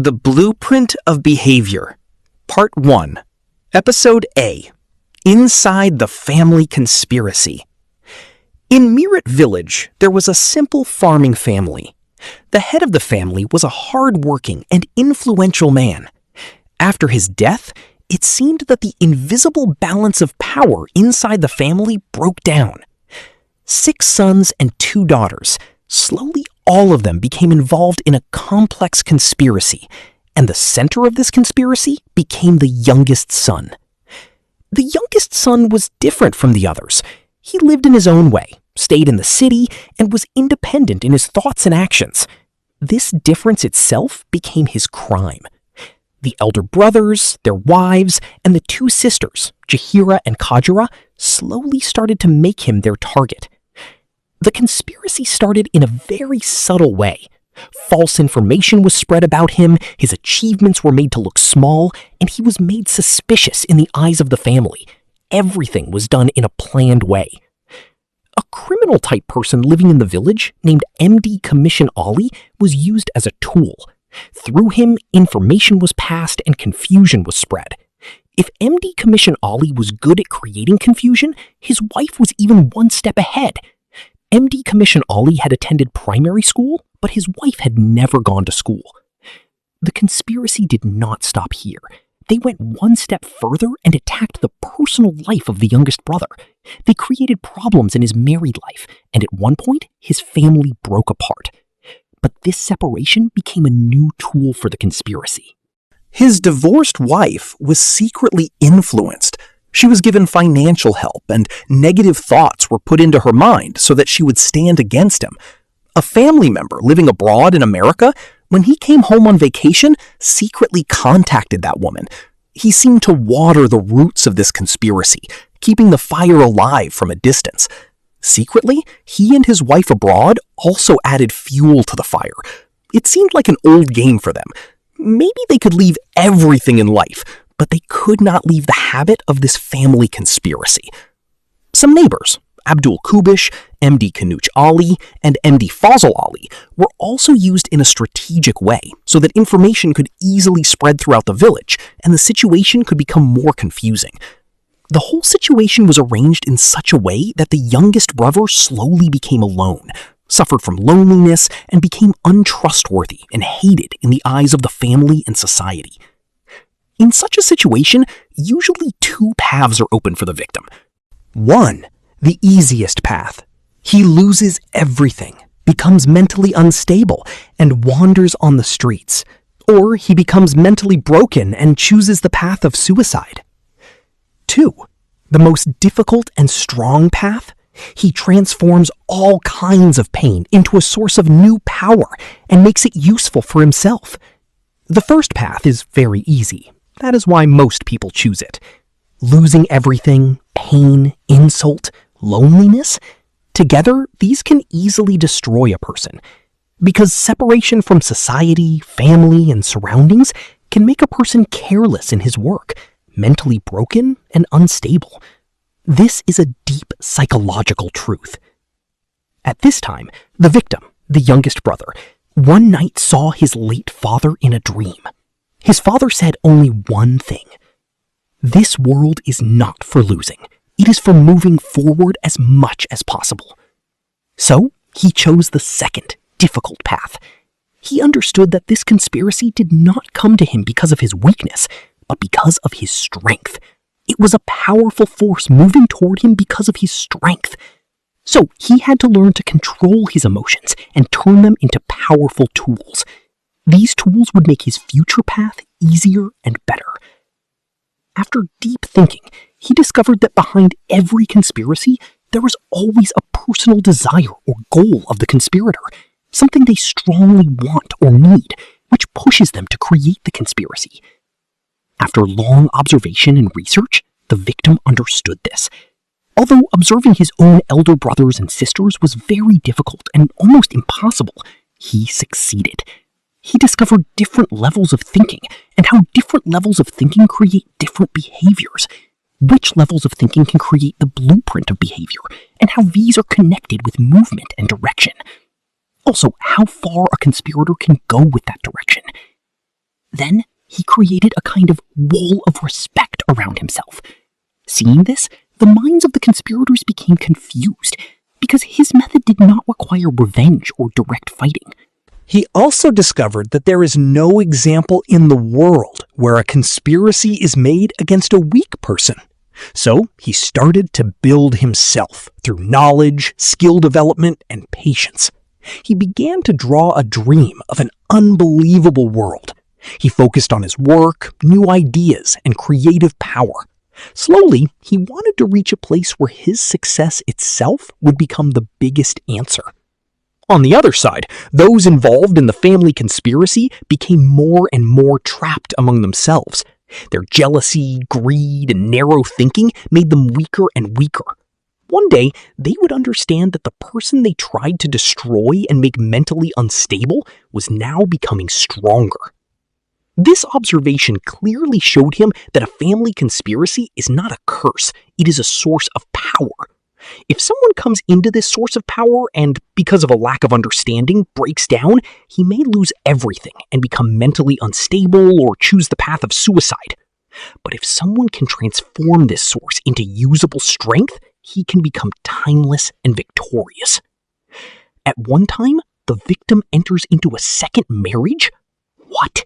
The Blueprint of Behavior, Part 1, Episode A, Inside the Family Conspiracy. In Mirat village, there was a simple farming family. The head of the family was a hardworking and influential man. After his death, it seemed that the invisible balance of power inside the family broke down. 6 sons and 2 daughters, slowly all of them became involved in a complex conspiracy, and the center of this conspiracy became the youngest son. The youngest son was different from the others. He lived in his own way, stayed in the city, and was independent in his thoughts and actions. This difference itself became his crime. The elder brothers, their wives, and the 2 sisters, Jahera and Khajera, slowly started to make him their target. The conspiracy started in a very subtle way. False information was spread about him, his achievements were made to look small, and he was made suspicious in the eyes of the family. Everything was done in a planned way. A criminal-type person living in the village, named MD Commission Ali, was used as a tool. Through him, information was passed and confusion was spread. If MD Commission Ali was good at creating confusion, his wife was even one step ahead. MD Commission Ali had attended primary school, but his wife had never gone to school. The conspiracy did not stop here. They went one step further and attacked the personal life of the youngest brother. They created problems in his married life, and at one point, his family broke apart. But this separation became a new tool for the conspiracy. His divorced wife was secretly influenced. She was given financial help, and negative thoughts were put into her mind so that she would stand against him. A family member living abroad in America, when he came home on vacation, secretly contacted that woman. He seemed to water the roots of this conspiracy, keeping the fire alive from a distance. Secretly, he and his wife abroad also added fuel to the fire. It seemed like an old game for them. Maybe they could leave everything in life, but they could not leave the habit of this family conspiracy. Some neighbors, Abdul Kubish, MD Kanuch Ali, and MD Fazal Ali, were also used in a strategic way so that information could easily spread throughout the village and the situation could become more confusing. The whole situation was arranged in such a way that the youngest brother slowly became alone, suffered from loneliness, and became untrustworthy and hated in the eyes of the family and society. In such a situation, usually 2 paths are open for the victim. 1, the easiest path. He loses everything, becomes mentally unstable, and wanders on the streets. Or he becomes mentally broken and chooses the path of suicide. 2, the most difficult and strong path. He transforms all kinds of pain into a source of new power and makes it useful for himself. The first path is very easy. That is why most people choose it. Losing everything, pain, insult, loneliness, together these can easily destroy a person. Because separation from society, family, and surroundings can make a person careless in his work, mentally broken, and unstable. This is a deep psychological truth. At this time, the victim, the youngest brother, one night saw his late father in a dream. His father said only one thing: "This world is not for losing. It is for moving forward as much as possible." So, he chose the second, difficult path. He understood that this conspiracy did not come to him because of his weakness, but because of his strength. It was a powerful force moving toward him because of his strength. So, he had to learn to control his emotions and turn them into powerful tools. These tools would make his future path easier and better. After deep thinking, he discovered that behind every conspiracy, there was always a personal desire or goal of the conspirator, something they strongly want or need, which pushes them to create the conspiracy. After long observation and research, the victim understood this. Although observing his own elder brothers and sisters was very difficult and almost impossible, he succeeded. He discovered different levels of thinking and how different levels of thinking create different behaviors. Which levels of thinking can create the blueprint of behavior, and how these are connected with movement and direction. Also, how far a conspirator can go with that direction. Then he created a kind of wall of respect around himself. Seeing this, the minds of the conspirators became confused, because his method did not require revenge or direct fighting. He also discovered that there is no example in the world where a conspiracy is made against a weak person. So he started to build himself through knowledge, skill development, and patience. He began to draw a dream of an unbelievable world. He focused on his work, new ideas, and creative power. Slowly, he wanted to reach a place where his success itself would become the biggest answer. On the other side, those involved in the family conspiracy became more and more trapped among themselves. Their jealousy, greed, and narrow thinking made them weaker and weaker. One day, they would understand that the person they tried to destroy and make mentally unstable was now becoming stronger. This observation clearly showed him that a family conspiracy is not a curse, it is a source of power. If someone comes into this source of power and, because of a lack of understanding, breaks down, he may lose everything and become mentally unstable or choose the path of suicide. But if someone can transform this source into usable strength, he can become timeless and victorious. At one time, the victim enters into a second marriage? What?